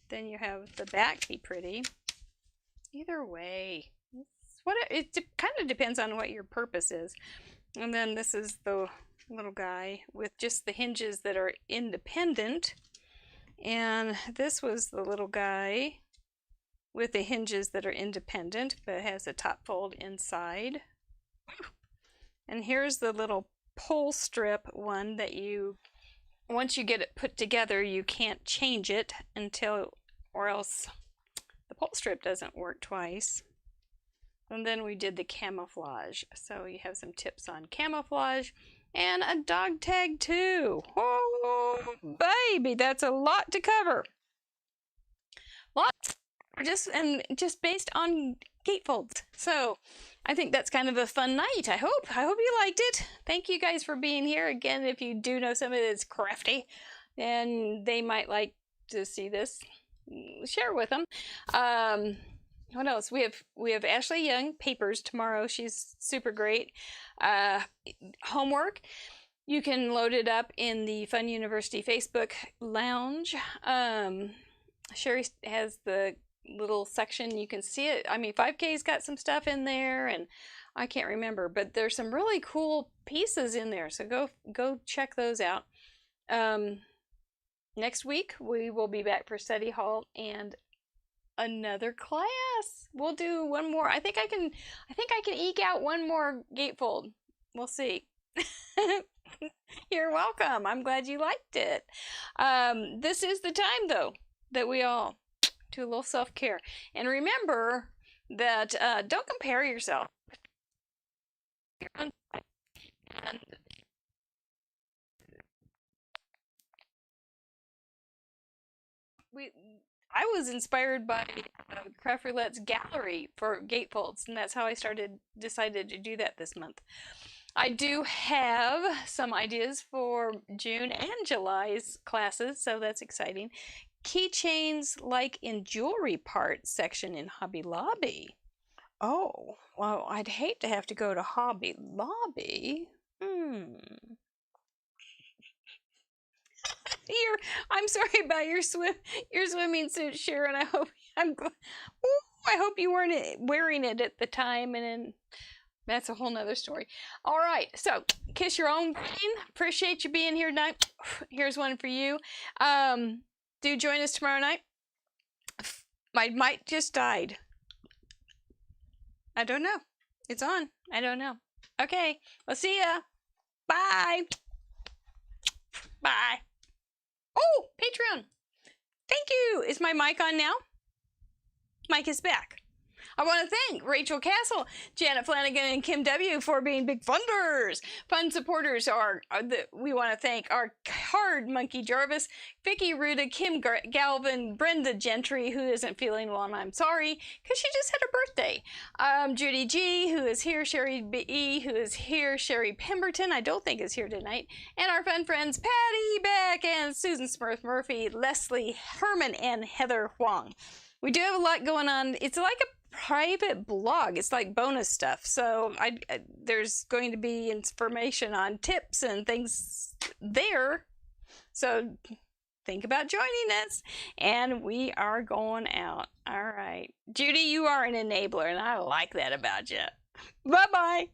[SPEAKER 3] Then you have the back be pretty. Either way, it kind of depends on what your purpose is. And then this is the little guy with just the hinges that are independent. And this was the little guy with the hinges that are independent, but it has a top fold inside. And here's the little pull strip one that once you get it put together, you can't change it or else the pull strip doesn't work twice. And then we did the camouflage. So you have some tips on camouflage and a dog tag too. Oh, baby, that's a lot to cover. Lots. Just based on gatefolds. So I think that's kind of a fun night. I hope you liked it. Thank you guys for being here. Again, if you do know somebody that's crafty and they might like to see this, share with them. What else? We have Ashley Young papers tomorrow. She's super great. Homework. You can load it up in the Fun University Facebook lounge. Sherry has the little section, you can see it. I mean, 5K's got some stuff in there, and I can't remember, but there's some really cool pieces in there, so go check those out. Next week we will be back for study hall and another class. We'll do one more. I think I can eke out one more gatefold. We'll see. You're welcome. I'm glad you liked it. This is the time though that we all do a little self-care. And remember that don't compare yourself. And I was inspired by Craft Roulette's gallery for gatefolds, and that's how I decided to do that this month. I do have some ideas for June and July's classes, so that's exciting. Keychains like in jewelry parts section in Hobby Lobby. Oh, well, I'd hate to have to go to Hobby Lobby. I'm sorry about your swimming suit, Sharon. I hope you weren't wearing it at the time, and then that's a whole nother story. All right, so kiss your own brain. Appreciate you being here tonight. Here's one for you. Do join us tomorrow night. My mic just died. I don't know. It's on. I don't know. Okay, we'll see ya. Bye. Bye. Oh, Patreon. Thank you. Is my mic on now? Mike is back. I want to thank Rachel Castle, Janet Flanagan, and Kim W. for being big funders. Fund supporters we want to thank our card monkey Jarvis, Vicky Ruda, Kim Galvin, Brenda Gentry, who isn't feeling well, and I'm sorry, because she just had her birthday. Judy G, who is here, Sherry B, who is here, Sherry Pemberton, I don't think is here tonight, and our fun friends Patty Beck and Susan Smurf Murphy, Leslie Herman, and Heather Huang. We do have a lot going on. It's like a private blog. It's like bonus stuff. So there's going to be information on tips and things there. So think about joining us. And we are going out. All right. Judy, you are an enabler, and I like that about you. Bye-bye.